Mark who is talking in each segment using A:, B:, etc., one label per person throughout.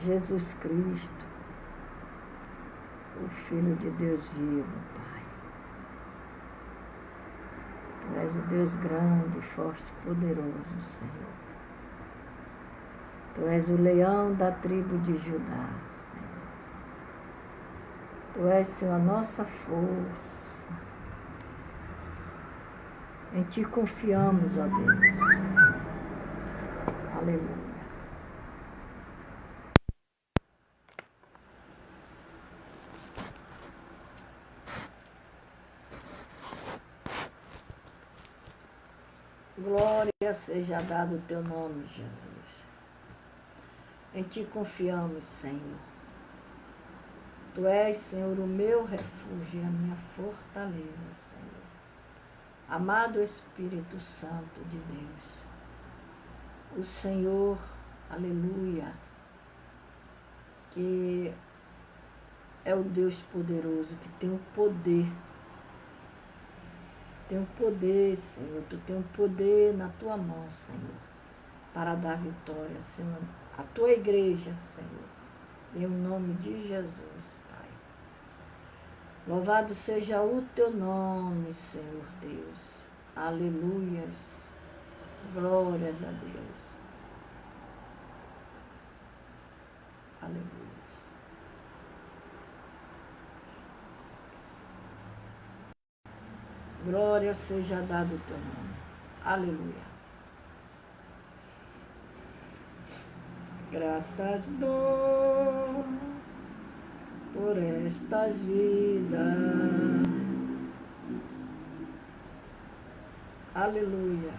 A: Jesus Cristo, o Filho de Deus vivo, Pai. Tu és o Deus grande, forte e poderoso, Senhor. Tu és o leão da tribo de Judá, Senhor. Tu és, Senhor, a nossa força. Em Ti confiamos, ó Deus. Aleluia. Glória seja dado o Teu nome, Jesus. Em Ti confiamos, Senhor. Tu és, Senhor, o meu refúgio e a minha fortaleza, Senhor. Amado Espírito Santo de Deus, o Senhor, aleluia, que é o Deus poderoso, que tem o poder. Tem o poder, Senhor, Tu tem o poder na Tua mão, Senhor, para dar vitória, Senhor, à Tua igreja, Senhor, em nome de Jesus, Pai. Louvado seja o Teu nome, Senhor Deus. Aleluias. Glórias a Deus. Aleluia. Glória seja dado o Teu nome. Aleluia. Graças dou por estas vidas. Aleluia.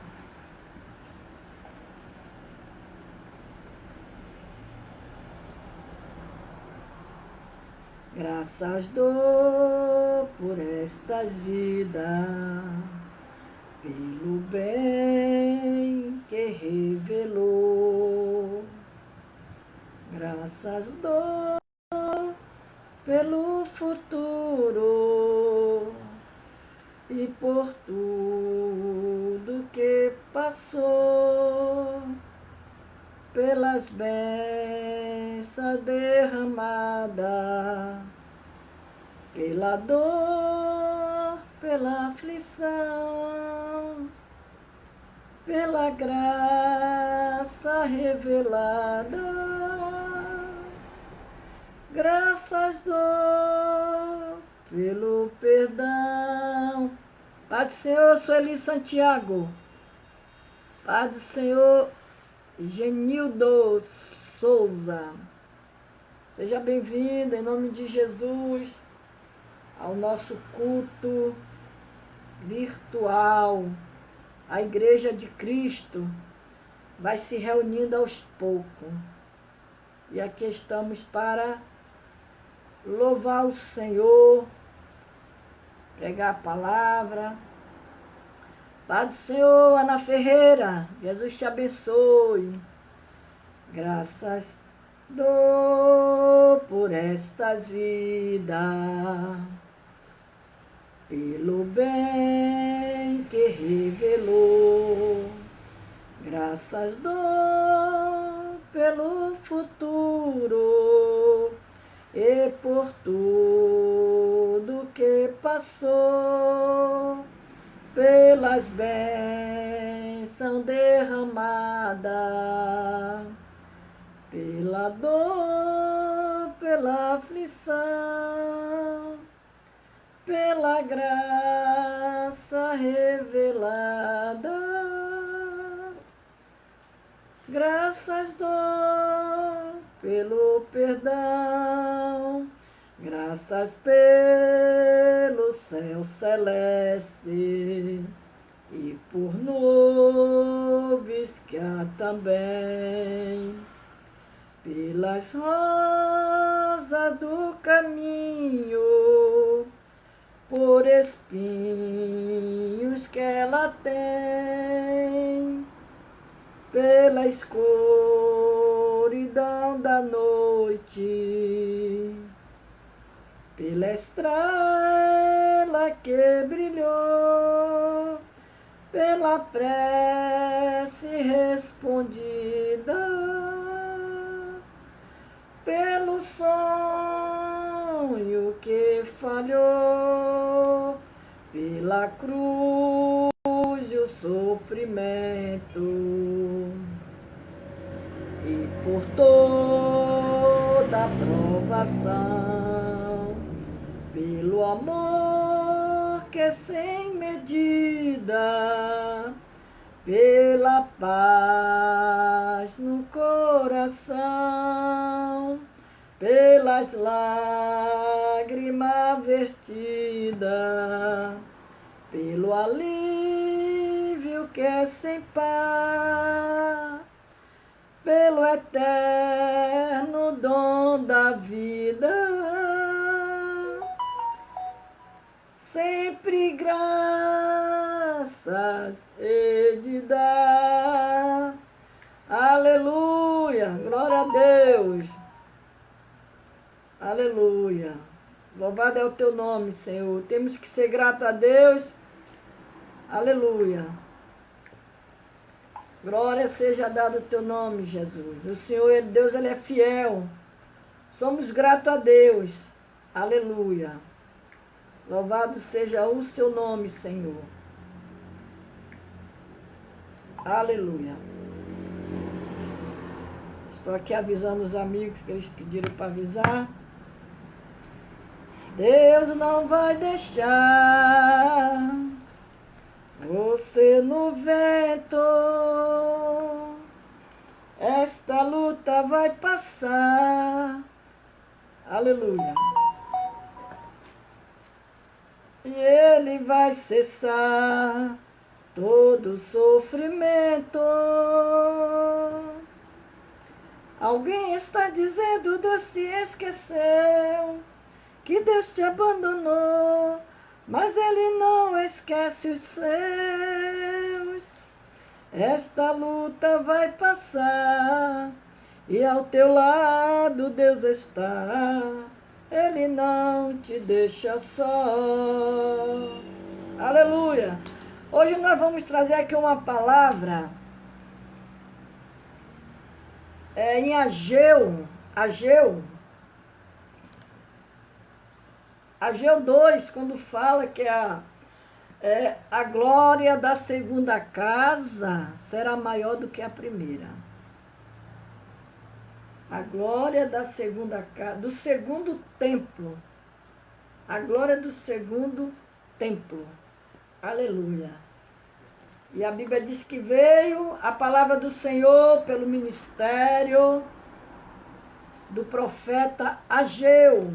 A: Graças dou por estas vidas, pelo bem que revelou. Graças dou pelo futuro e por tudo que passou, pelas bênçãos derramadas, pela dor, pela aflição, pela graça revelada. Graças dou pelo perdão. Pai do Senhor, Sueli Santiago. Pai do Senhor, Genildo Souza. Seja bem-vindo, em nome de Jesus, ao nosso culto virtual. A Igreja de Cristo vai se reunindo aos poucos. E aqui estamos para louvar o Senhor, pregar a palavra. Pai do Senhor, Ana Ferreira, Jesus te abençoe. Graças dou por estas vidas, pelo bem que revelou. Graças dou pelo futuro e por tudo que passou, pelas bênçãos derramadas, pela dor, pela aflição, pela graça revelada. Graças dou pelo perdão, graças pelo céu celeste e por nuvens que há também, pelas rosas do caminho, por espinhos que ela tem, pela escuridão da noite, pela estrela que brilhou, pela prece respondida, pelo sonho que falhou, pela cruz e o sofrimento, e por toda a provação, pelo amor que é sem medida, pela paz no coração, pelas lágrimas vertidas, pelo alívio que é sem par, pelo eterno dom da vida, sempre graças he de dar. Aleluia, glória a Deus. Aleluia. Louvado é o teu nome, Senhor. Temos que ser gratos a Deus. Aleluia. Glória seja dado o teu nome, Jesus. O Senhor, Deus, Ele é fiel. Somos gratos a Deus. Aleluia. Louvado seja o seu nome, Senhor. Aleluia. Estou aqui avisando os amigos que eles pediram para avisar. Deus não vai deixar você no vento. Esta luta vai passar. Aleluia. E Ele vai cessar todo sofrimento. Alguém está dizendo: Deus te esqueceu, que Deus te abandonou, mas Ele não esquece os seus. Esta luta vai passar e ao teu lado Deus está. Ele não te deixa só. Aleluia! Hoje nós vamos trazer aqui uma palavra em Ageu 2, quando fala que a glória da segunda casa será maior do que a primeira. A glória da segunda casa, do segundo templo. A glória do segundo templo. Aleluia. E a Bíblia diz que veio a palavra do Senhor pelo ministério do profeta Ageu.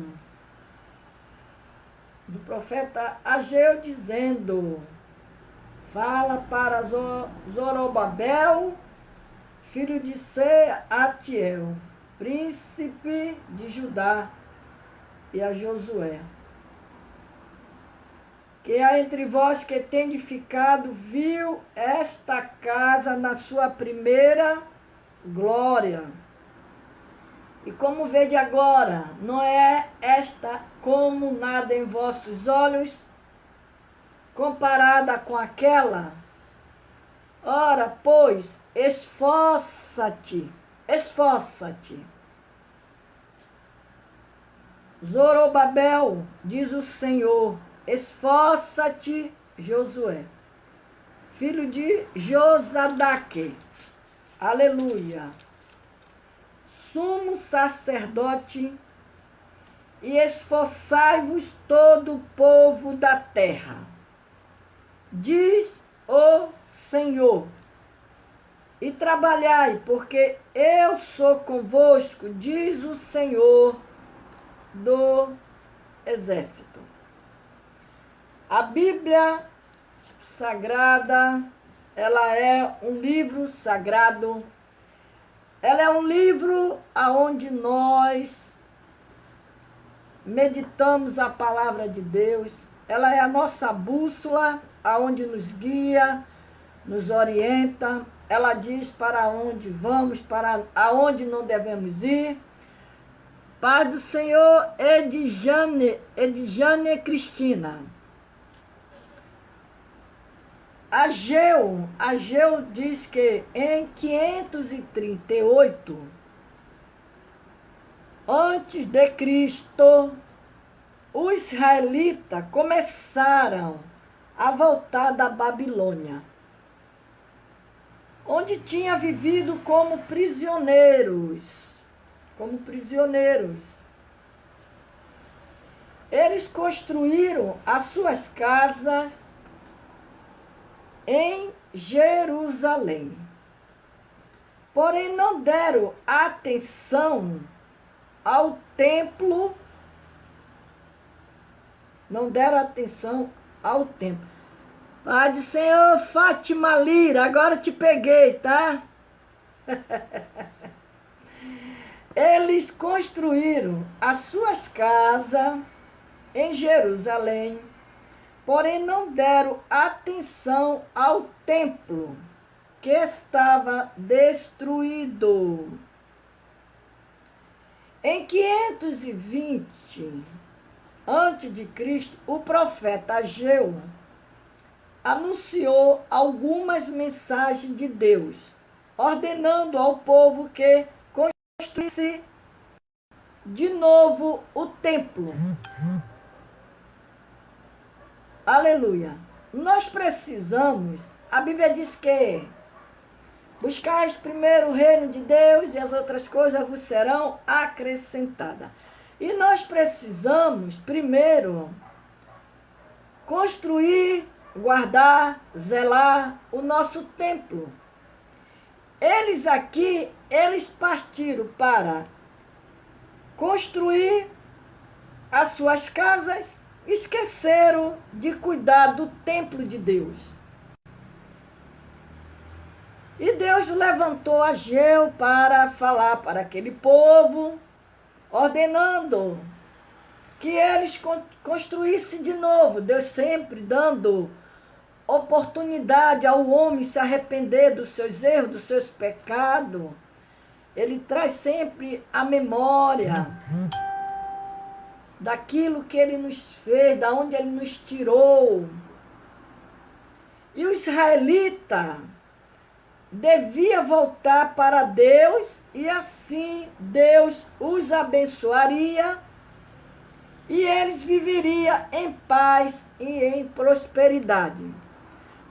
A: Do profeta Ageu dizendo: fala para Zorobabel, filho de Seatiel, príncipe de Judá, e a Josué, que há entre vós que tem edificado, viu esta casa na sua primeira glória. E como vede agora, não é esta como nada em vossos olhos, comparada com aquela? Ora, pois, esforça-te, Zorobabel, diz o Senhor, esforça-te, Josué, filho de Josadaque, aleluia, sumo sacerdote, e esforçai-vos todo o povo da terra, diz o Senhor, e trabalhai, porque eu sou convosco, diz o Senhor do exército. A Bíblia Sagrada, ela é um livro sagrado, ela é um livro onde nós meditamos a palavra de Deus, ela é a nossa bússola, aonde nos guia, nos orienta, ela diz para onde vamos, para aonde não devemos ir. Paz do Senhor, Edjane Cristina. Ageu diz que em 538, antes de Cristo, os israelitas começaram a voltar da Babilônia, onde tinha vivido como prisioneiros. Eles construíram as suas casas em Jerusalém. Porém, não deram atenção ao templo. Pai do Senhor, Fátima Lira, agora te peguei, tá? Eles construíram as suas casas em Jerusalém, porém não deram atenção ao templo, que estava destruído. Em 520 a.C., o profeta Ageu anunciou algumas mensagens de Deus, ordenando ao povo que construísse de novo o templo. Aleluia. Nós precisamos, a Bíblia diz que buscais primeiro o reino de Deus e as outras coisas vos serão acrescentadas. E nós precisamos primeiro construir, guardar, zelar o nosso templo. Eles partiram para construir as suas casas, esqueceram de cuidar do templo de Deus. E Deus levantou Ageu para falar para aquele povo, ordenando que eles construíssem de novo. Deus sempre dando oportunidade ao homem se arrepender dos seus erros, dos seus pecados. Ele traz sempre a memória daquilo que ele nos fez, da onde ele nos tirou. E o israelita devia voltar para Deus, e assim Deus os abençoaria e eles viveriam em paz e em prosperidade.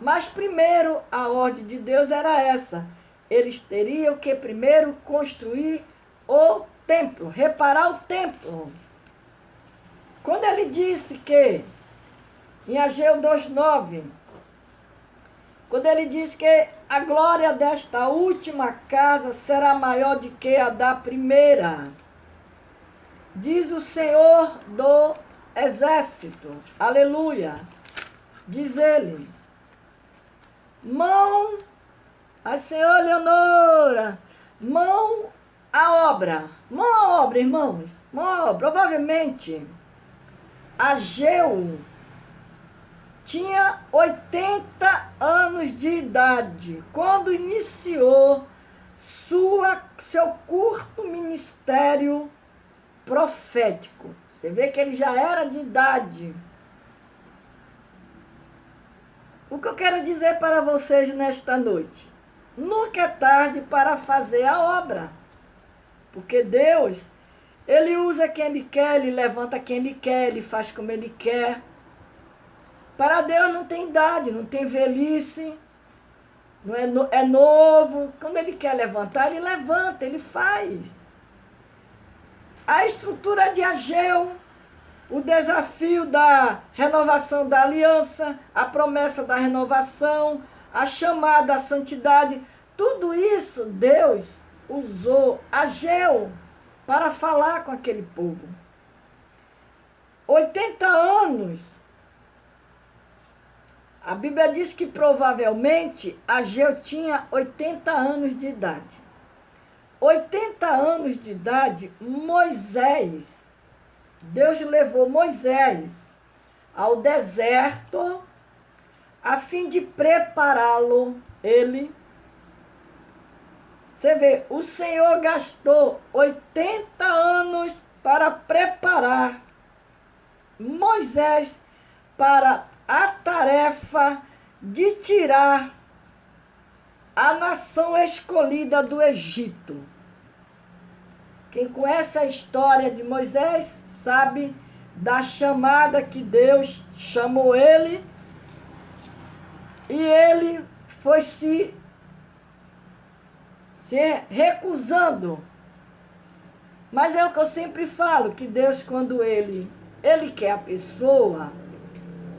A: Mas primeiro a ordem de Deus era essa: eles teriam que primeiro construir o templo, reparar o templo. Quando ele disse que, em Ageu 2:9, quando ele diz que a glória desta última casa será maior do que a da primeira, diz o Senhor do exército, aleluia, diz ele, mão a Senhor Leonora, mão à obra, irmãos, mão à obra. Provavelmente Ageu tinha 80 anos de idade quando iniciou seu curto ministério profético. Você vê que ele já era de idade. O que eu quero dizer para vocês nesta noite? Nunca é tarde para fazer a obra. Porque Deus, Ele usa quem Ele quer, Ele levanta quem Ele quer, Ele faz como Ele quer. Para Deus não tem idade, não tem velhice, não é novo. Quando Ele quer levantar, Ele levanta, Ele faz. A estrutura de Ageu, o desafio da renovação da aliança, a promessa da renovação, a chamada à santidade, tudo isso Deus usou Ageu para falar com aquele povo. 80 anos. A Bíblia diz que provavelmente Ageu tinha 80 anos de idade. 80 anos de idade, Moisés, Deus levou Moisés ao deserto a fim de prepará-lo, Você vê, o Senhor gastou 80 anos para preparar Moisés para a tarefa de tirar a nação escolhida do Egito. Quem conhece a história de Moisés sabe da chamada que Deus chamou ele, e ele foi se recusando. Mas é o que eu sempre falo, que Deus, quando Ele quer a pessoa,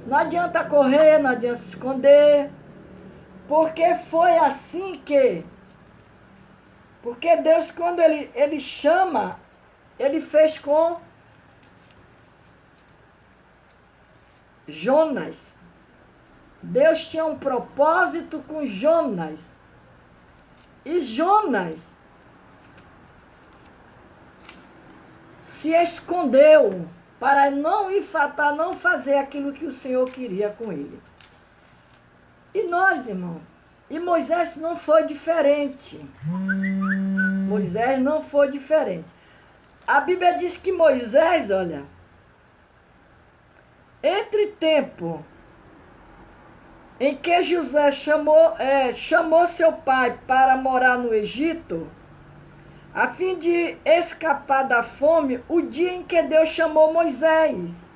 A: não adianta correr, não adianta se esconder, porque foi assim porque Deus, quando ele chama, Ele fez com Jonas. Deus tinha um propósito com Jonas. E Jonas se escondeu para não fazer aquilo que o Senhor queria com ele. E nós, irmão, e Moisés não foi diferente. Moisés não foi diferente. A Bíblia diz que Moisés, olha, entre tempo em que José chamou seu pai para morar no Egito, a fim de escapar da fome, o dia em que Deus chamou Moisés.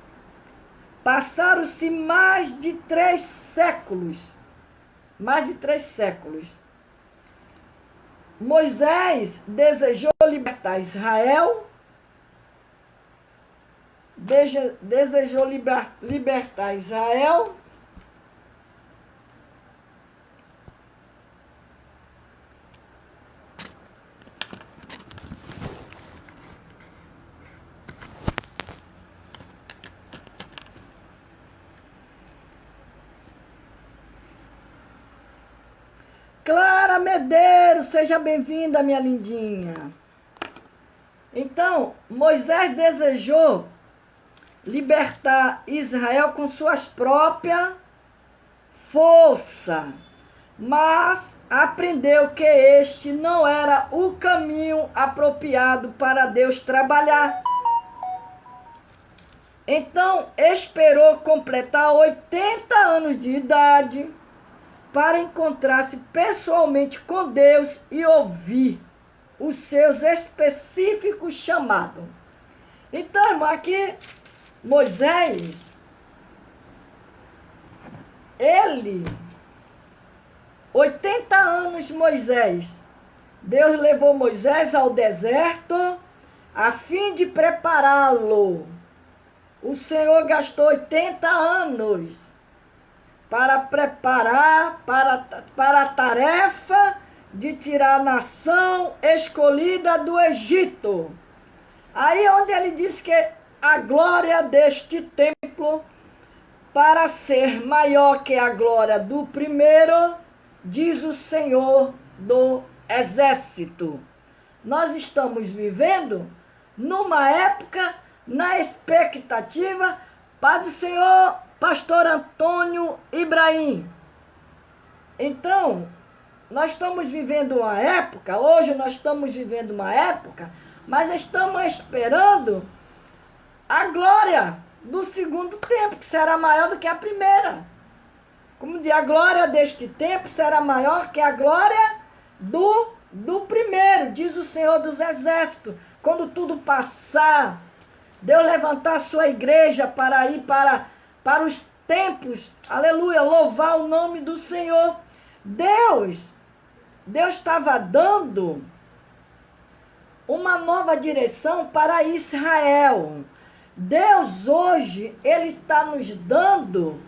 A: Passaram-se mais de 3 séculos. Mais de 3 séculos. Moisés desejou libertar Israel, desejou libertar Israel, Clara Medeiros, seja bem-vinda, minha lindinha. Então, Moisés desejou libertar Israel com suas próprias forças, mas aprendeu que este não era o caminho apropriado para Deus trabalhar. Então, esperou completar 80 anos de idade para encontrar-se pessoalmente com Deus e ouvir os seus específicos chamados. Então, irmão, aqui Moisés, ele, 80 anos Moisés, Deus levou Moisés ao deserto a fim de prepará-lo. O Senhor gastou 80 anos para preparar para a tarefa de tirar a nação escolhida do Egito. Aí onde ele diz que a glória deste templo, para ser maior que a glória do primeiro, diz o Senhor do Exército. Nós estamos vivendo numa época, na expectativa, para o Senhor Pastor Antônio Ibrahim. Então, nós estamos vivendo uma época, hoje nós estamos vivendo uma época, mas estamos esperando a glória do segundo tempo, que será maior do que a primeira. Como diz, a glória deste tempo será maior que a glória do primeiro, diz o Senhor dos Exércitos. Quando tudo passar, Deus levantar a sua igreja para ir para os templos, aleluia, louvar o nome do Senhor. Deus estava dando uma nova direção para Israel. Deus hoje, Ele está nos dando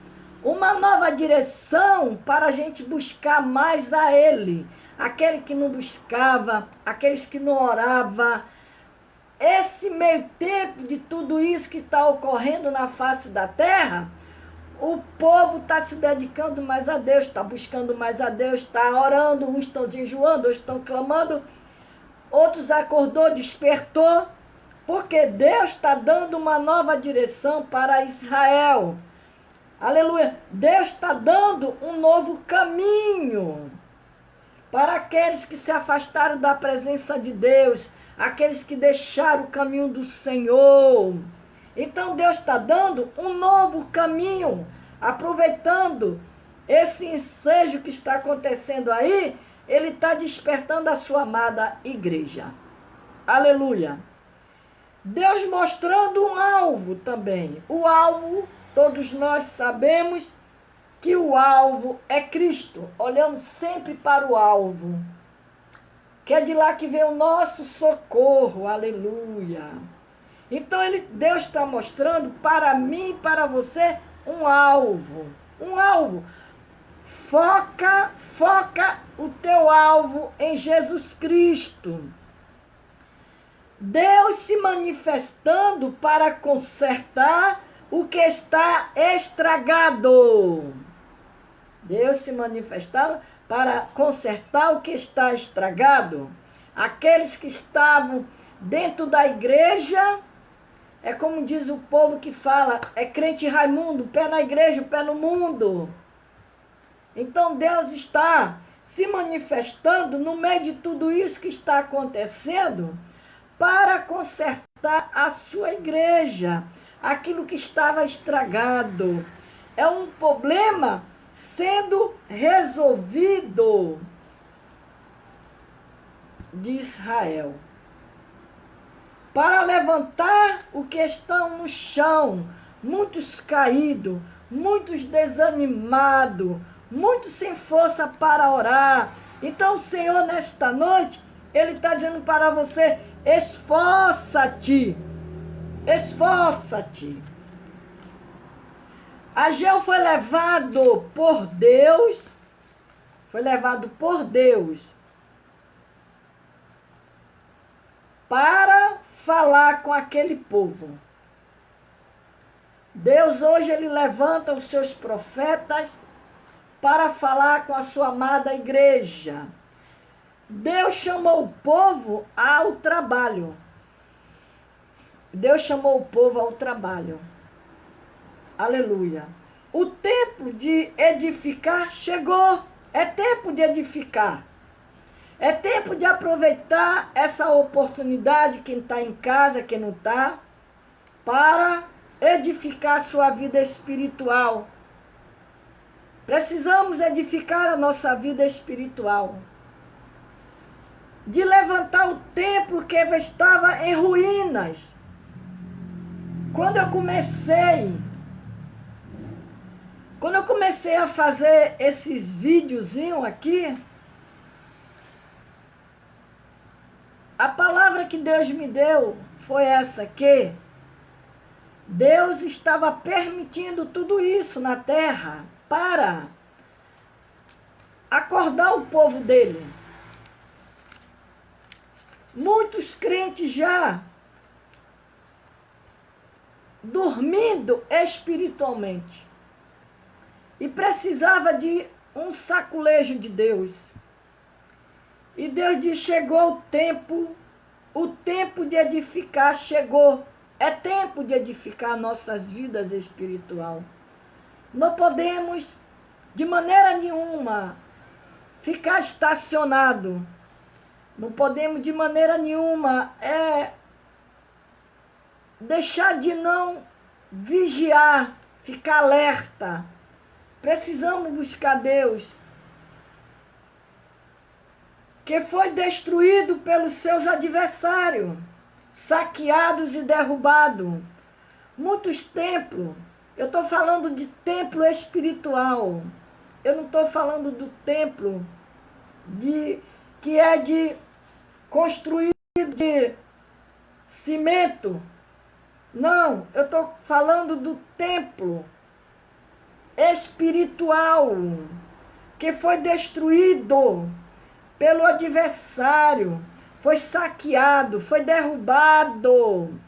A: uma nova direção para a gente buscar mais a Ele. Aquele que não buscava, aqueles que não oravam. Esse meio tempo de tudo isso que está ocorrendo na face da terra, o povo está se dedicando mais a Deus, está buscando mais a Deus, está orando, uns estão jejuando, outros estão clamando, outros acordou, despertou, porque Deus está dando uma nova direção para Israel. Aleluia! Deus está dando um novo caminho para aqueles que se afastaram da presença de Deus, aqueles que deixaram o caminho do Senhor. Então Deus está dando um novo caminho, aproveitando esse ensejo que está acontecendo aí, Ele está despertando a sua amada igreja. Aleluia. Deus mostrando um alvo também. O alvo, todos nós sabemos que o alvo é Cristo. Olhamos sempre para o alvo. Que é de lá que vem o nosso socorro. Aleluia. Então Deus está mostrando para mim e para você um alvo. Um alvo. Foca o teu alvo em Jesus Cristo. Deus se manifestando para consertar o que está estragado. Deus se manifestando para consertar o que está estragado. Aqueles que estavam dentro da igreja, é como diz o povo que fala, é crente Raimundo, pé na igreja, pé no mundo. Então Deus está se manifestando no meio de tudo isso que está acontecendo para consertar a sua igreja, aquilo que estava estragado. É um problema sendo resolvido de Israel. Para levantar o que estão no chão, muitos caídos, muitos desanimados, muitos sem força para orar. Então o Senhor, nesta noite, Ele está dizendo para você, esforça-te, esforça-te. Ageu foi levado por Deus, para falar com aquele povo. Deus hoje ele levanta os seus profetas para falar com a sua amada igreja. Deus chamou o povo ao trabalho. Deus chamou o povo ao trabalho. Aleluia. O tempo de edificar chegou. É tempo de edificar. É tempo de aproveitar essa oportunidade, quem está em casa, quem não está, para edificar a sua vida espiritual. Precisamos edificar a nossa vida espiritual. De levantar o templo que estava em ruínas. Quando eu comecei a fazer esses videozinhos aqui, a palavra que Deus me deu foi essa, que Deus estava permitindo tudo isso na terra para acordar o povo dele. Muitos crentes já dormindo espiritualmente. E precisava de um saculejo de Deus. E Deus diz, chegou o tempo de edificar chegou. É tempo de edificar nossas vidas espiritual. Não podemos, de maneira nenhuma, ficar estacionado. Não podemos, de maneira nenhuma, deixar de não vigiar, ficar alerta. Precisamos buscar Deus, que foi destruído pelos seus adversários, saqueados e derrubados. Muitos templos, eu estou falando de templo espiritual, eu não estou falando do templo que é de construído de cimento. Não, eu estou falando do templo espiritual, que foi destruído pelo adversário, foi saqueado, foi derrubado.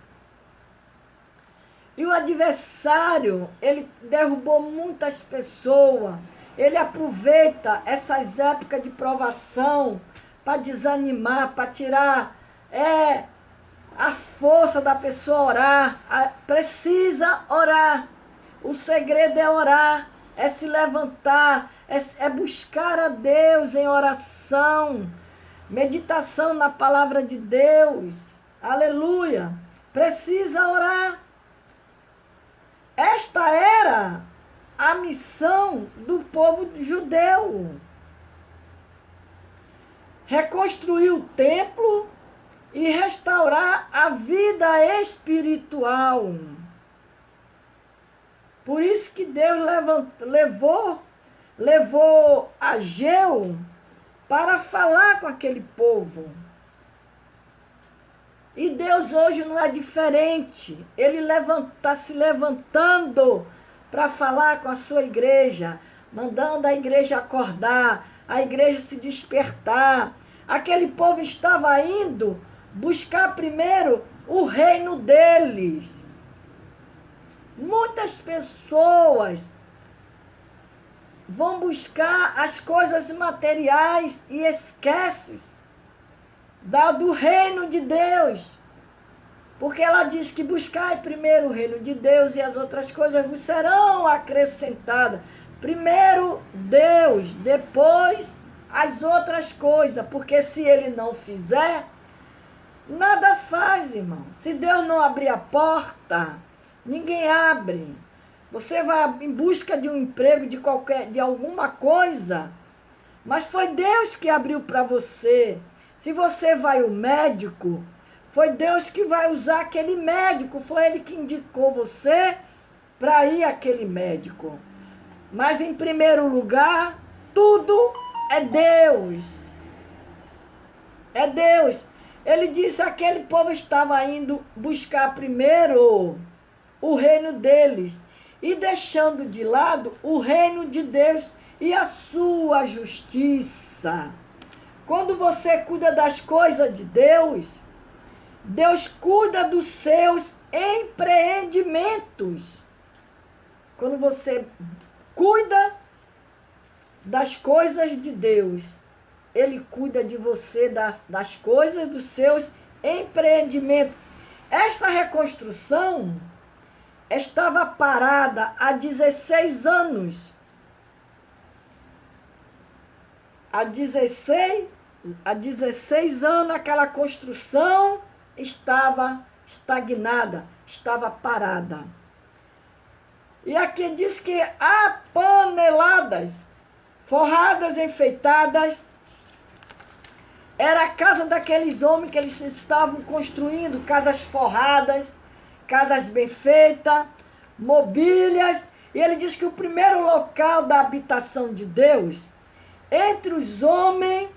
A: E o adversário, ele derrubou muitas pessoas. Ele aproveita essas épocas de provação para desanimar, para tirar a força da pessoa orar. Precisa orar. O segredo é orar, é se levantar, é buscar a Deus em oração, meditação na palavra de Deus. Aleluia! Precisa orar. Esta era a missão do povo judeu. Reconstruir o templo e restaurar a vida espiritual. Por isso que Deus levou Ageu para falar com aquele povo. E Deus hoje não é diferente. Ele está se levantando para falar com a sua igreja, mandando a igreja acordar, a igreja se despertar. Aquele povo estava indo buscar primeiro o reino deles. Muitas pessoas vão buscar as coisas materiais e esquecem do reino de Deus. Porque ela diz que buscai primeiro o reino de Deus e as outras coisas vos serão acrescentadas. Primeiro Deus, depois as outras coisas. Porque se ele não fizer, nada faz, irmão. Se Deus não abrir a porta, ninguém abre. Você vai em busca de um emprego, de alguma coisa, mas foi Deus que abriu para você. Se você vai ao médico, foi Deus que vai usar aquele médico, foi Ele que indicou você para ir àquele médico. Mas em primeiro lugar, tudo é Deus. É Deus. Ele disse que aquele povo estava indo buscar primeiro o reino deles e deixando de lado o reino de Deus e a sua justiça. Quando você cuida das coisas de Deus, Deus cuida dos seus empreendimentos. Quando você cuida das coisas de Deus, Ele cuida de você, das coisas dos seus empreendimentos. Esta reconstrução estava parada há 16 anos. Há 16 anos aquela construção estava estagnada, estava parada. E aqui diz que há paneladas, forradas, enfeitadas. Era a casa daqueles homens que eles estavam construindo, casas forradas, casas bem feitas, mobílias. E ele diz que o primeiro local da habitação de Deus, entre os homens,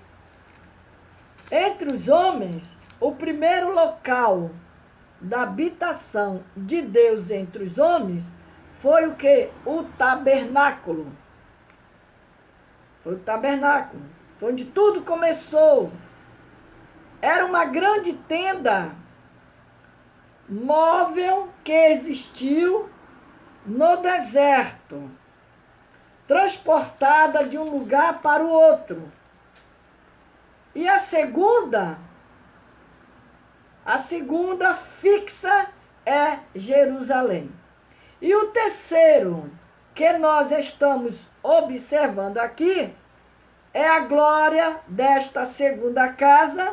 A: o primeiro local da habitação de Deus entre os homens foi o quê? O tabernáculo. Foi o tabernáculo. Foi onde tudo começou. Era uma grande tenda móvel que existiu no deserto, transportada de um lugar para o outro. E a segunda fixa é Jerusalém. E o terceiro que nós estamos observando aqui é a glória desta segunda casa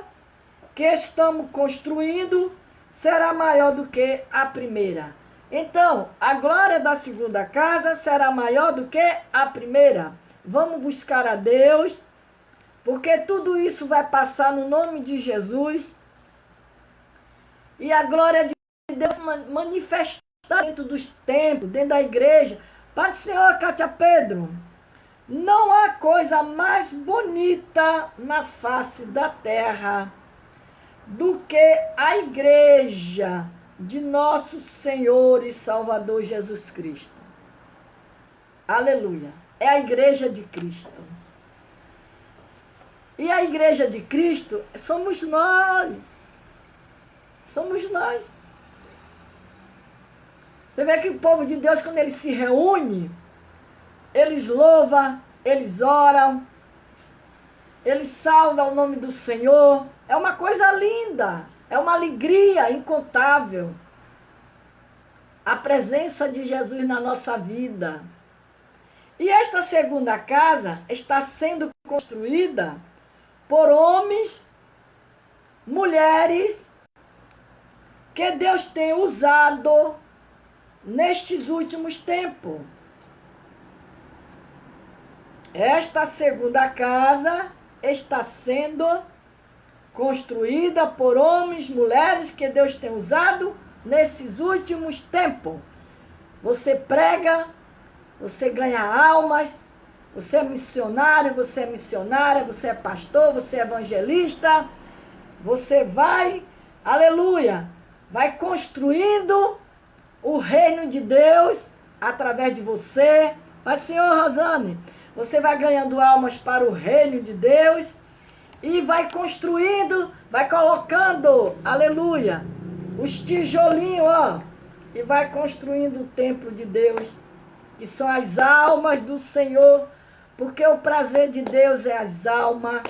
A: que estamos construindo será maior do que a primeira. Então, a glória da segunda casa será maior do que a primeira. Vamos buscar a Deus, porque tudo isso vai passar no nome de Jesus. E a glória de Deus manifestar dentro dos templos, dentro da igreja. Pai do Senhor, Cátia Pedro, não há coisa mais bonita na face da terra do que a igreja de nosso Senhor e Salvador Jesus Cristo. Aleluia. É a igreja de Cristo. E a igreja de Cristo somos nós. Somos nós. Você vê que o povo de Deus, quando ele se reúne, eles louvam, eles oram, eles saudam o nome do Senhor. É uma coisa linda, é uma alegria incontável. A presença de Jesus na nossa vida. E esta segunda casa está sendo construída por homens, mulheres, que Deus tem usado nestes últimos tempos. Esta segunda casa está sendo construída por homens, mulheres que Deus tem usado nesses últimos tempos. Você prega, você ganha almas, você é missionário, você é missionária, você é pastor, você é evangelista, você vai, aleluia, vai construindo o reino de Deus através de você. Mas, senhor Rosane, você vai ganhando almas para o reino de Deus e vai construindo, vai colocando, aleluia, os tijolinhos, ó, e vai construindo o templo de Deus, que são as almas do Senhor, porque o prazer de Deus é as almas.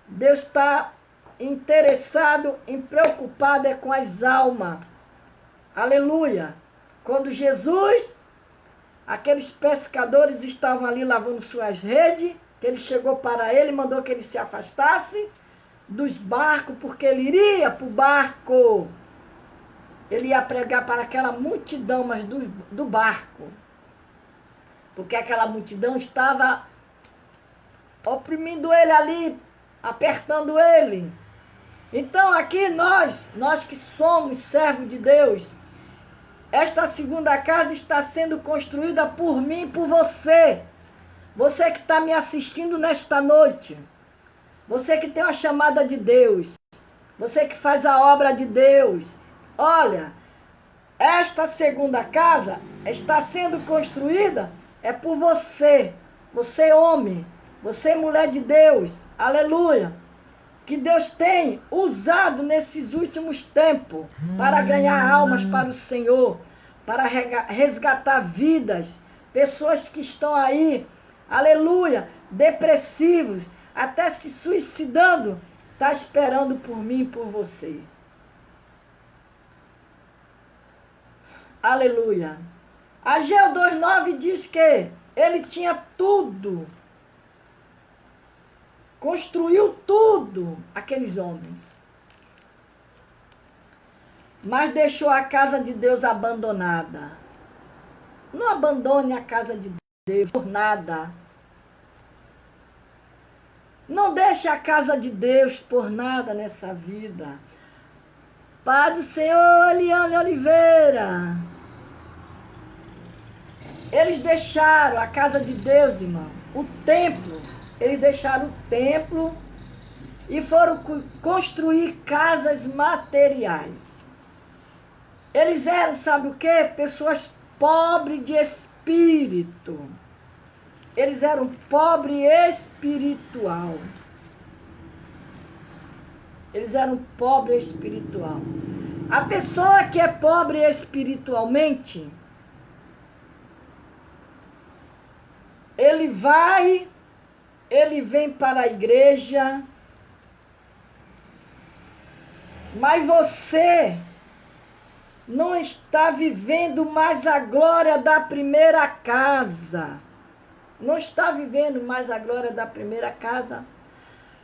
A: Deus está interessado, preocupado é com as almas. Aleluia. Quando Jesus, aqueles pescadores estavam ali lavando suas redes, que ele chegou para ele, mandou que ele se afastasse dos barcos, porque ele iria para o barco. Ele ia pregar para aquela multidão, mas do barco. Porque aquela multidão estava oprimindo ele ali, apertando ele. Então aqui nós que somos servos de Deus, esta segunda casa está sendo construída por mim e por você. Você que está me assistindo nesta noite. Você que tem uma chamada de Deus. Você que faz a obra de Deus. Olha, esta segunda casa está sendo construída é por você. Você homem, você mulher de Deus. Aleluia. Que Deus tem usado nesses últimos tempos para ganhar almas para o Senhor, para resgatar vidas, pessoas que estão aí, aleluia, depressivos, até se suicidando, está esperando por mim e por você. Aleluia. Ageu 2,9 diz que ele tinha tudo. Construiu tudo, aqueles homens. Mas deixou a casa de Deus abandonada. Não abandone a casa de Deus por nada. Não deixe a casa de Deus por nada nessa vida. Pai do Senhor, Eliane Oliveira. Eles deixaram a casa de Deus, irmão, o templo. Eles deixaram o templo e foram construir casas materiais. Eles eram, sabe o quê? Pessoas pobres de espírito. Eles eram pobres espiritual. Eles eram pobres espiritual. A pessoa que é pobre espiritualmente, ele vem para a igreja, mas você não está vivendo mais a glória da primeira casa. Não está vivendo mais a glória da primeira casa.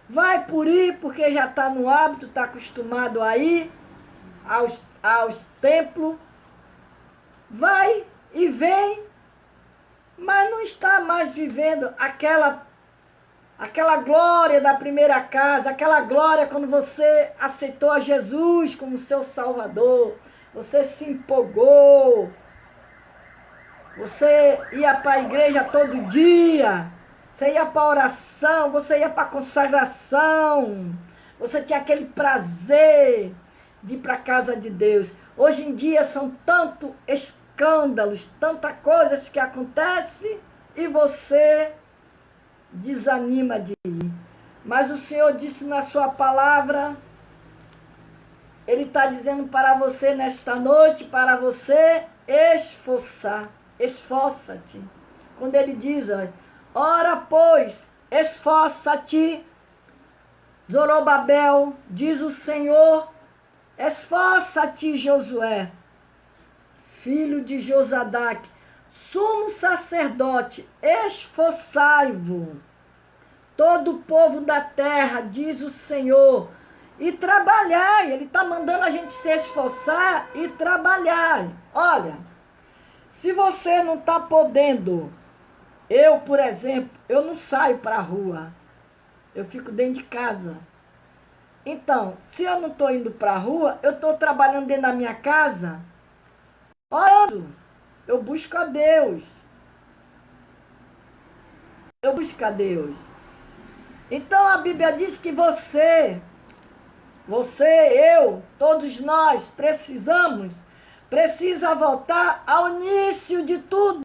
A: Vai por ir, porque já está no hábito, está acostumado a ir aos templos. Vai e vem, mas não está mais vivendo aquela glória da primeira casa, aquela glória quando você aceitou a Jesus como seu Salvador, você se empolgou, você ia para a igreja todo dia, você ia para a oração, você ia para a consagração, você tinha aquele prazer de ir para a casa de Deus. Hoje em dia são tantos escândalos, tantas coisas que acontecem e você desanima de ir. Mas o Senhor disse na sua palavra, Ele está dizendo para você nesta noite, para você esforça-te. Quando Ele diz, ora pois, esforça-te, Zorobabel, diz o Senhor, esforça-te, Josué, filho de Josadaque, sumo sacerdote, esforçai-vos, todo o povo da terra, diz o Senhor, e trabalhai. Ele está mandando a gente se esforçar e trabalhar. Olha, se você não está podendo, eu, por exemplo, eu não saio para a rua, eu fico dentro de casa. Então, se eu não estou indo para a rua, eu estou trabalhando dentro da minha casa, orando. Eu busco a Deus. Eu busco a Deus. Então a Bíblia diz que você, eu, todos nós precisa voltar ao início de tudo.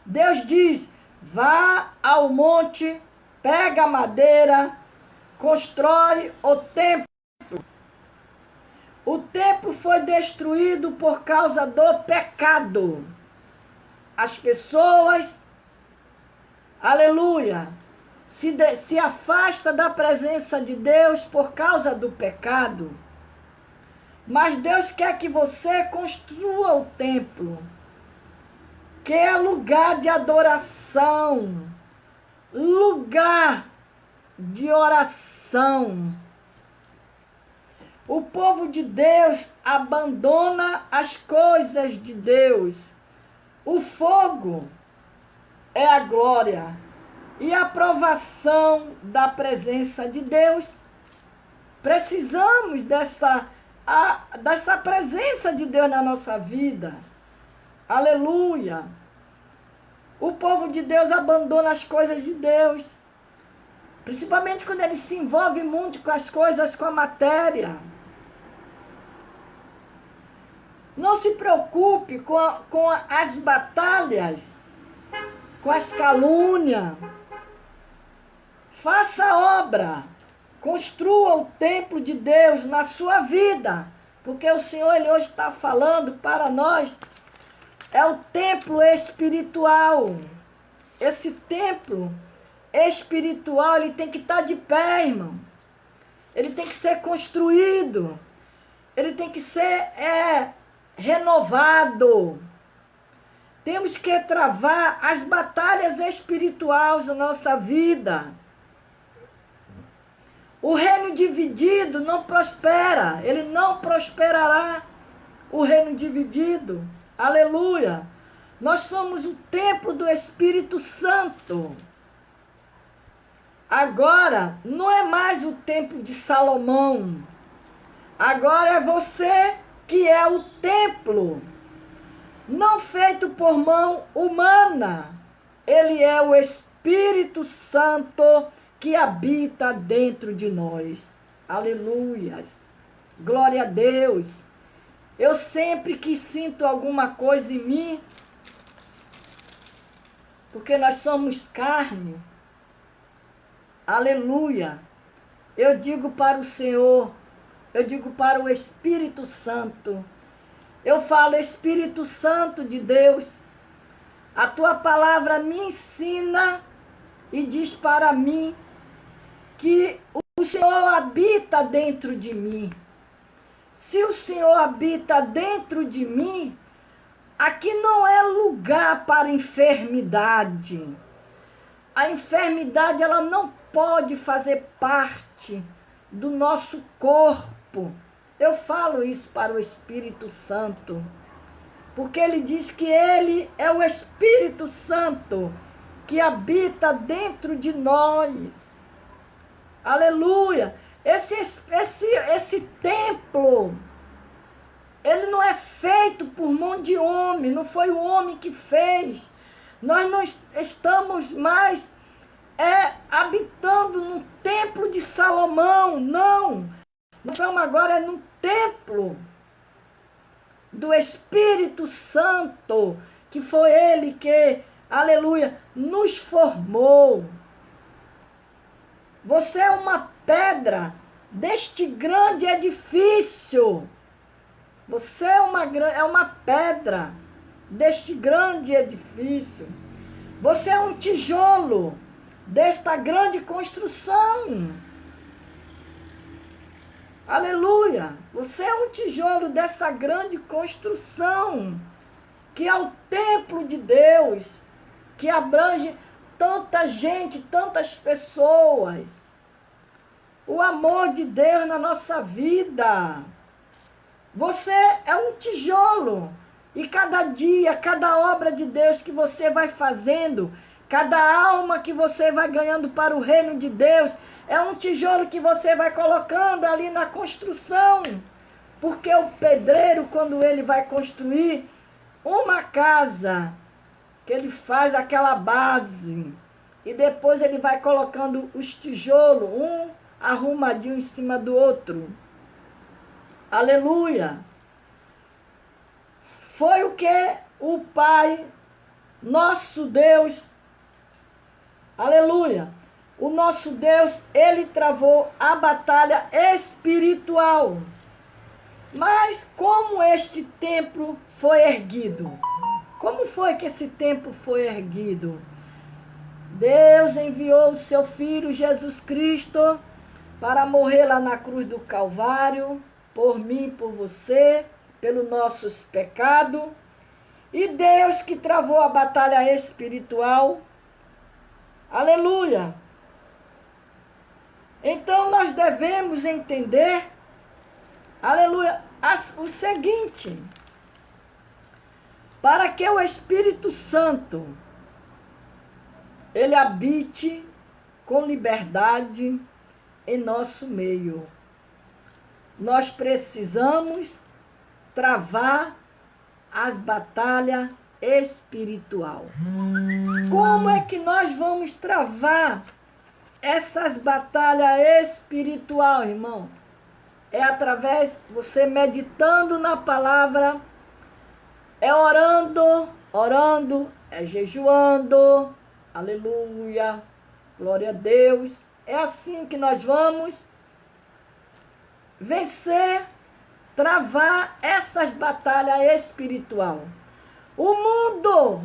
A: Deus diz, vá ao monte, pega a madeira, constrói o templo. O templo foi destruído por causa do pecado. As pessoas, aleluia, se afasta da presença de Deus por causa do pecado. Mas Deus quer que você construa o templo, que é lugar de adoração, lugar de oração. O povo de Deus abandona as coisas de Deus. O fogo é a glória e a aprovação da presença de Deus. Precisamos dessa presença de Deus na nossa vida. Aleluia! O povo de Deus abandona as coisas de Deus, principalmente quando ele se envolve muito com as coisas, com a matéria. Não se preocupe com as batalhas, com as calúnias. Faça a obra. Construa o templo de Deus na sua vida. Porque o Senhor, Ele hoje está falando para nós. É o templo espiritual. Esse templo espiritual, ele tem que estar de pé, irmão. Ele tem que ser construído. Ele tem que ser renovado. Temos que travar as batalhas espirituais da nossa vida. O reino dividido não prospera. Ele não prosperará. O reino dividido. Aleluia. Nós somos o templo do Espírito Santo. Agora, não é mais o templo de Salomão. Agora é você que é o templo. Não feito por mão humana. Ele é o Espírito Santo que habita dentro de nós. Aleluias. Glória a Deus. Eu sempre que sinto alguma coisa em mim, porque nós somos carne. Aleluia. Eu digo para o Senhor, eu digo para o Espírito Santo. Eu falo, Espírito Santo de Deus, a tua palavra me ensina e diz para mim que o Senhor habita dentro de mim. Se o Senhor habita dentro de mim, aqui não é lugar para enfermidade. A enfermidade, ela não pode fazer parte do nosso corpo. Eu falo isso para o Espírito Santo, porque ele diz que ele é o Espírito Santo que habita dentro de nós. Aleluia! Esse templo, ele não é feito por mão de homem, não foi o homem que fez. Nós não estamos mais habitando no templo de Salomão, não. Nós estamos agora no templo do Espírito Santo, que foi ele que, aleluia, nos formou. Você é uma pedra deste grande edifício. Você é uma pedra deste grande edifício. Você é um tijolo desta grande construção. Aleluia! Você é um tijolo dessa grande construção, que é o templo de Deus, que abrange tanta gente, tantas pessoas. O amor de Deus na nossa vida. Você é um tijolo. E cada dia, cada obra de Deus que você vai fazendo, Cada alma que você vai ganhando para o reino de Deus é um tijolo que você vai colocando ali na construção. Porque o pedreiro, quando ele vai construir uma casa, que ele faz aquela base, e depois ele vai colocando os tijolos, um arrumadinho em cima do outro. Aleluia! Foi o que o Pai, nosso Deus, aleluia, o nosso Deus, ele travou a batalha espiritual. Mas como este templo foi erguido? Como foi que esse templo foi erguido? Deus enviou o seu Filho Jesus Cristo para morrer lá na cruz do Calvário, por mim, por você, pelos nossos pecados. E Deus que travou a batalha espiritual. Aleluia! Então nós devemos entender, aleluia, o seguinte: para que o Espírito Santo ele habite com liberdade em nosso meio, nós precisamos travar as batalhas espiritual. Como é que nós vamos travar essas batalhas espiritual, irmão? É através de você meditando na palavra, é orando, é jejuando, aleluia, glória a Deus. É assim que nós vamos vencer, travar essas batalhas espiritual. O mundo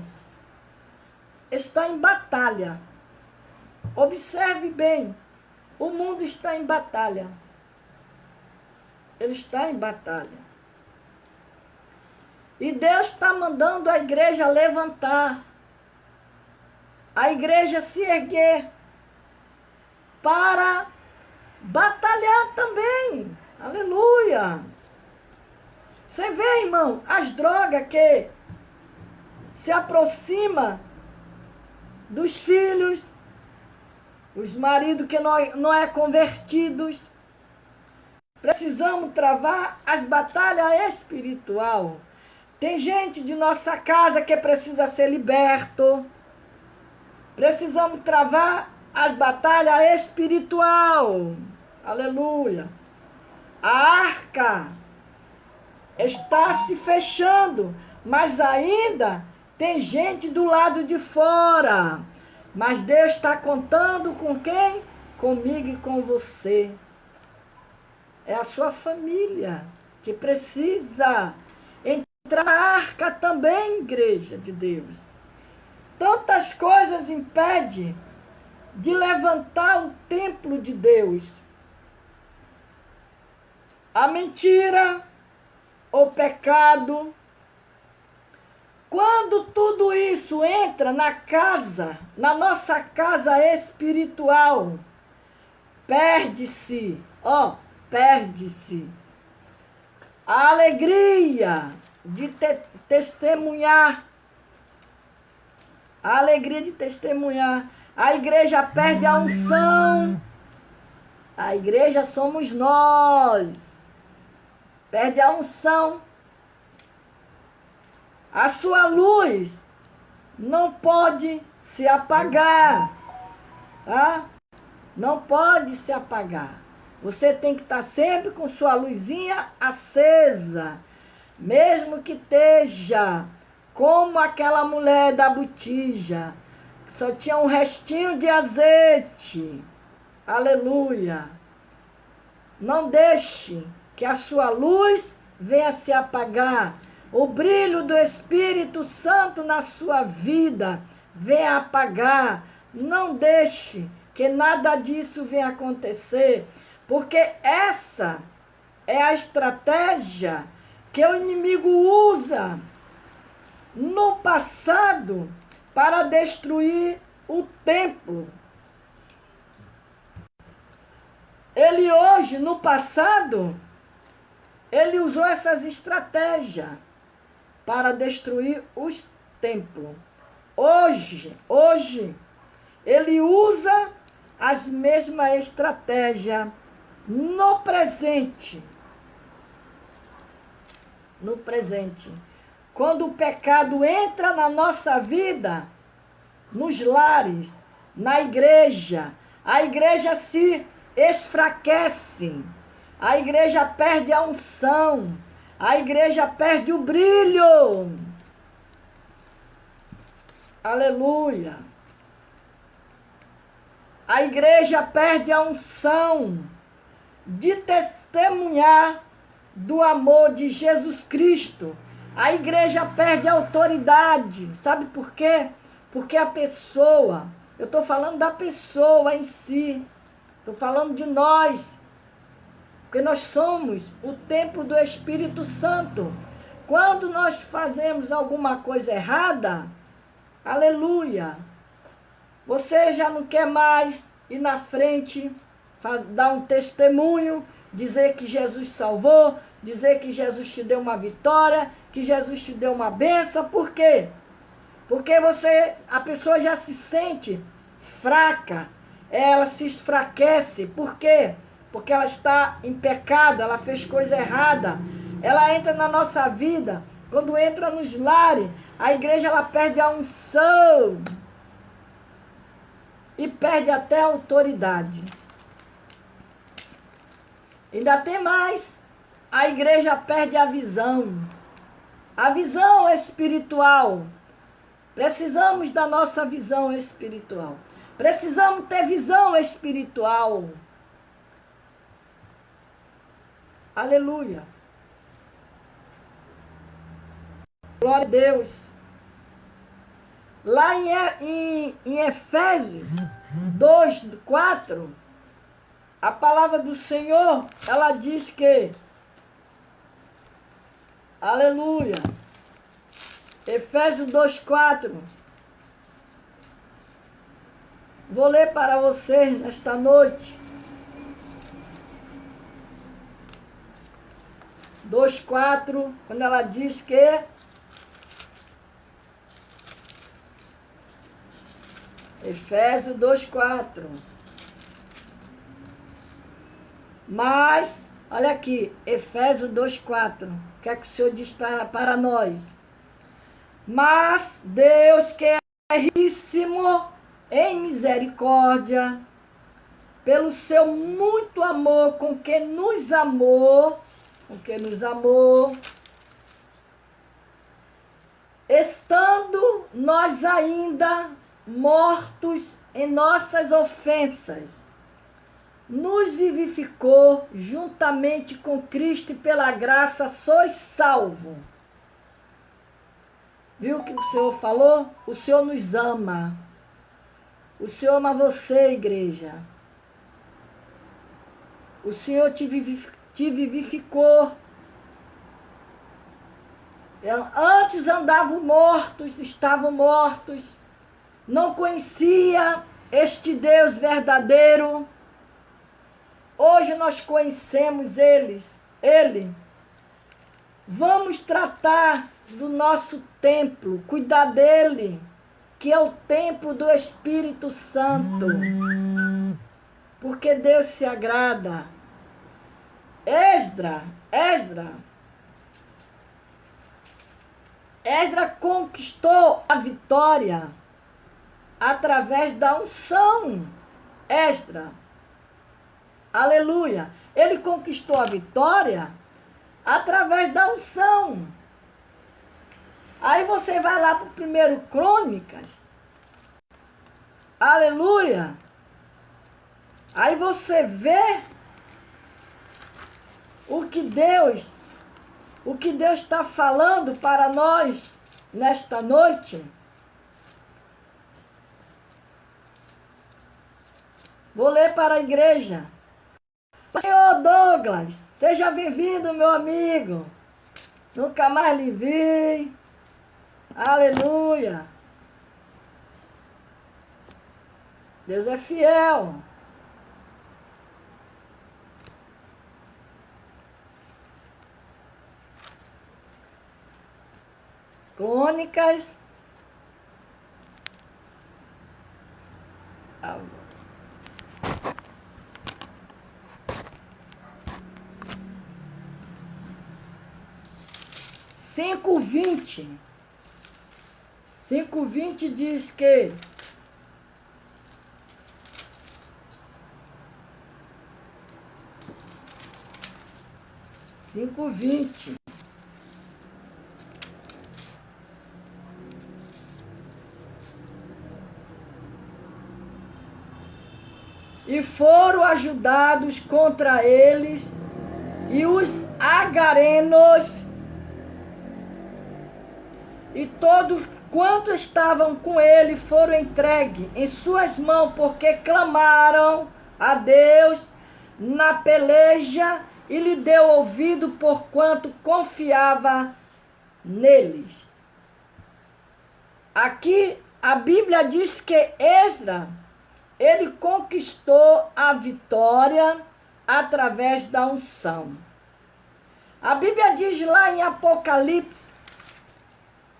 A: está em batalha. Observe bem, o mundo está em batalha. Ele está em batalha. E Deus está mandando a igreja levantar, a igreja se erguer, para batalhar também. Aleluia! Você vê, irmão, as drogas que se aproximam dos filhos, os maridos que não é convertidos. Precisamos travar as batalhas espiritual. Tem gente de nossa casa que precisa ser liberto. Precisamos travar as batalhas espiritual. Aleluia. A arca está se fechando, mas ainda tem gente do lado de fora. Mas Deus está contando com quem? Comigo e com você. É a sua família que precisa entrar na arca também, igreja de Deus. Tantas coisas impedem de levantar o templo de Deus. A mentira, o pecado. Quando tudo isso entra na casa, na nossa casa espiritual, perde-se, perde-se a alegria de testemunhar. A alegria de testemunhar. A igreja perde a unção. A igreja somos nós. Perde a unção. A sua luz não pode se apagar. Tá? Não pode se apagar. Você tem que estar sempre com sua luzinha acesa. Mesmo que esteja como aquela mulher da botija, que só tinha um restinho de azeite. Aleluia. Não deixe que a sua luz venha se apagar. O brilho do Espírito Santo na sua vida venha apagar. Não deixe que nada disso venha acontecer, porque essa é a estratégia que o inimigo usa no passado para destruir o templo. Ele hoje, no passado, ele usou essas estratégias para destruir os templos. hoje, ele usa as mesmas estratégias no presente. No presente. Quando o pecado entra na nossa vida, nos lares, na igreja, a igreja se esfraquece, a igreja perde a unção, a igreja perde o brilho. Aleluia. A igreja perde a unção de testemunhar do amor de Jesus Cristo. A igreja perde a autoridade. Sabe por quê? Porque a pessoa, eu estou falando da pessoa em si, estou falando de nós, porque nós somos o templo do Espírito Santo. Quando nós fazemos alguma coisa errada, aleluia, você já não quer mais ir na frente, dar um testemunho, dizer que Jesus salvou, dizer que Jesus te deu uma vitória, que Jesus te deu uma bênção. Por quê? Porque a pessoa já se sente fraca, ela se esfraquece. Por quê? Porque ela está em pecado, ela fez coisa errada. Ela entra na nossa vida, quando entra nos lares, a igreja ela perde a unção e perde até a autoridade. Ainda tem mais, a igreja perde a visão espiritual. Precisamos da nossa visão espiritual. Precisamos ter visão espiritual. Aleluia. Glória a Deus. Lá em Efésios 2:4, a palavra do Senhor, ela diz que, aleluia, Efésios 2:4, vou ler para vocês nesta noite. 2:4, quando ela diz que Efésios 2:4. Mas, olha aqui, Efésios 2:4. O que é que o Senhor diz para nós? Mas Deus, que é riquíssimo em misericórdia, pelo seu muito amor com que nos amou, estando nós ainda mortos em nossas ofensas, nos vivificou juntamente com Cristo, e pela graça sois salvos. Viu o que o Senhor falou? O Senhor nos ama. O Senhor ama você, igreja. O Senhor te vivificou. Antes andavam mortos, estavam mortos. Não conhecia este Deus verdadeiro. Hoje nós conhecemos Ele. Vamos tratar do nosso templo, cuidar dele, que é o templo do Espírito Santo. Porque Deus se agrada. Esdras conquistou a vitória através da unção. Esdras, aleluia, ele conquistou a vitória através da unção. Aí você vai lá para o 1 Crônicas, aleluia, aí você vê o que Deus está falando para nós nesta noite. Vou ler para a igreja. Senhor Douglas, seja bem-vindo, meu amigo. Nunca mais lhe vi. Aleluia. Deus é fiel. Crônicas 5:20. 5:20 diz que e foram ajudados contra eles, e os agarenos e todos quantos estavam com ele foram entregues em suas mãos, porque clamaram a Deus na peleja e lhe deu ouvido, porquanto confiava neles. Aqui a Bíblia diz que Esdras, ele conquistou a vitória através da unção. A Bíblia diz lá em Apocalipse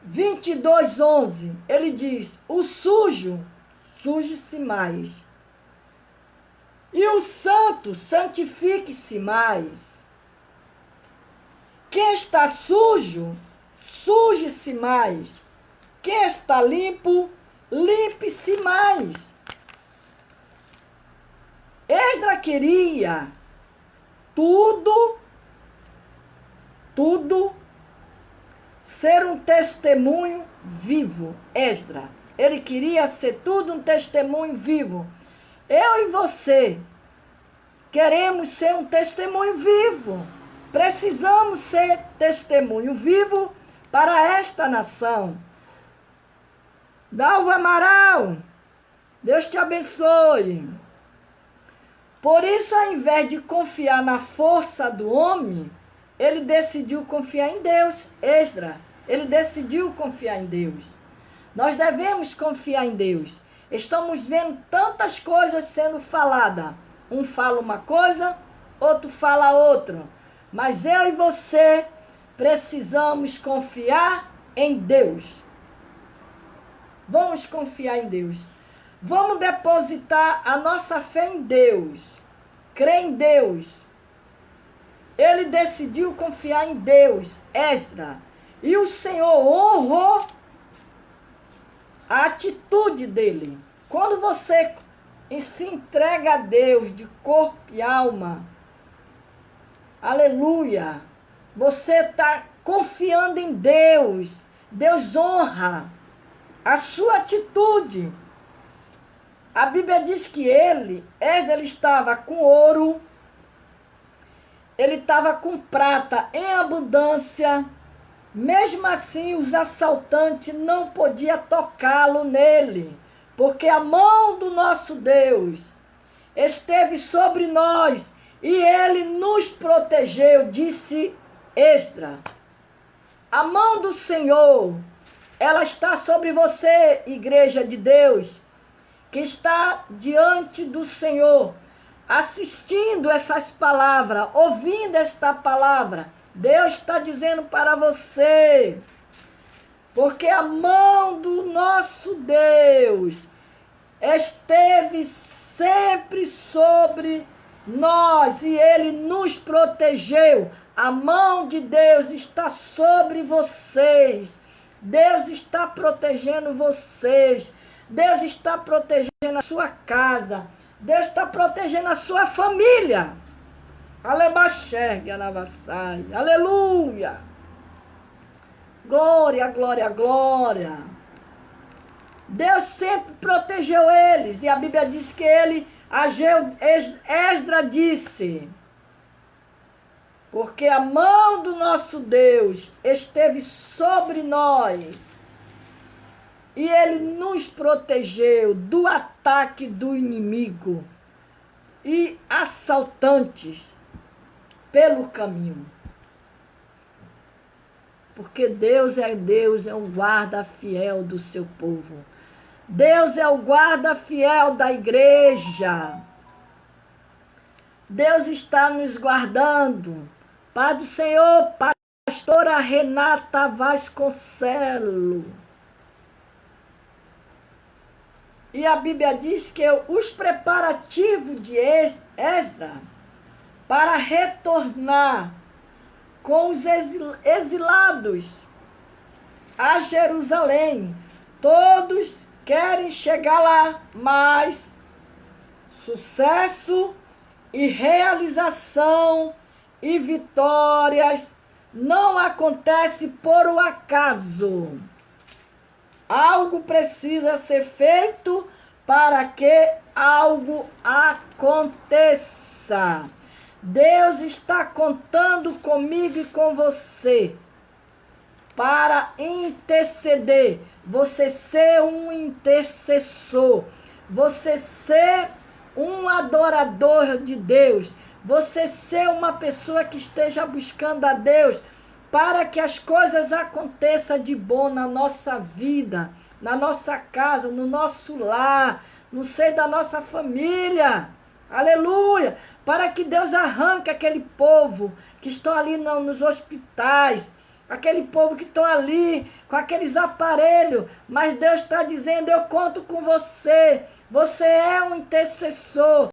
A: 22:11, ele diz: o sujo, suje-se mais, e o santo, santifique-se mais. Quem está sujo, suje-se mais. Quem está limpo, limpe-se mais. Esdras queria tudo ser um testemunho vivo. Esdras, ele queria ser tudo um testemunho vivo. Eu e você queremos ser um testemunho vivo. Precisamos ser testemunho vivo para esta nação. Dalva Amaral, Deus te abençoe. Por isso, ao invés de confiar na força do homem, ele decidiu confiar em Deus. Esdras, ele decidiu confiar em Deus. Nós devemos confiar em Deus. Estamos vendo tantas coisas sendo faladas. Um fala uma coisa, outro fala outra. Mas eu e você precisamos confiar em Deus. Vamos confiar em Deus. Vamos depositar a nossa fé em Deus. Crer em Deus. Ele decidiu confiar em Deus, Esdras. E o Senhor honrou a atitude dele. Quando você se entrega a Deus de corpo e alma, aleluia, você está confiando em Deus. Deus honra a sua atitude. A Bíblia diz que Esdras estava com ouro, ele estava com prata em abundância. Mesmo assim, os assaltantes não podiam tocá-lo nele, porque a mão do nosso Deus esteve sobre nós e ele nos protegeu, disse Esdras. A mão do Senhor, ela está sobre você, igreja de Deus, que está diante do Senhor, assistindo essas palavras, ouvindo esta palavra. Deus está dizendo para você, porque a mão do nosso Deus esteve sempre sobre nós e ele nos protegeu. A mão de Deus está sobre vocês. Deus está protegendo vocês. Deus está protegendo a sua casa. Deus está protegendo a sua família. Alebaxergue, Navassai. Aleluia. Glória, glória, glória. Deus sempre protegeu eles. E a Bíblia diz que Esdras disse: porque a mão do nosso Deus esteve sobre nós. E ele nos protegeu do ataque do inimigo e assaltantes pelo caminho. Porque Deus, é um guarda fiel do seu povo. Deus é o guarda fiel da igreja. Deus está nos guardando. Pai do Senhor, pastora Renata Vasconcelos. E a Bíblia diz que os preparativos de Esdras para retornar com os exilados a Jerusalém, todos querem chegar lá, mas sucesso e realização e vitórias não acontece por um acaso. Algo precisa ser feito para que algo aconteça. Deus está contando comigo e com você para interceder. Você ser um intercessor. Você ser um adorador de Deus. Você ser uma pessoa que esteja buscando a Deus para que as coisas aconteçam de bom na nossa vida, na nossa casa, no nosso lar, no seio da nossa família. Aleluia! Para que Deus arranque aquele povo que estão ali nos hospitais, aquele povo que estão ali com aqueles aparelhos, mas Deus está dizendo, eu conto com você, você é um intercessor.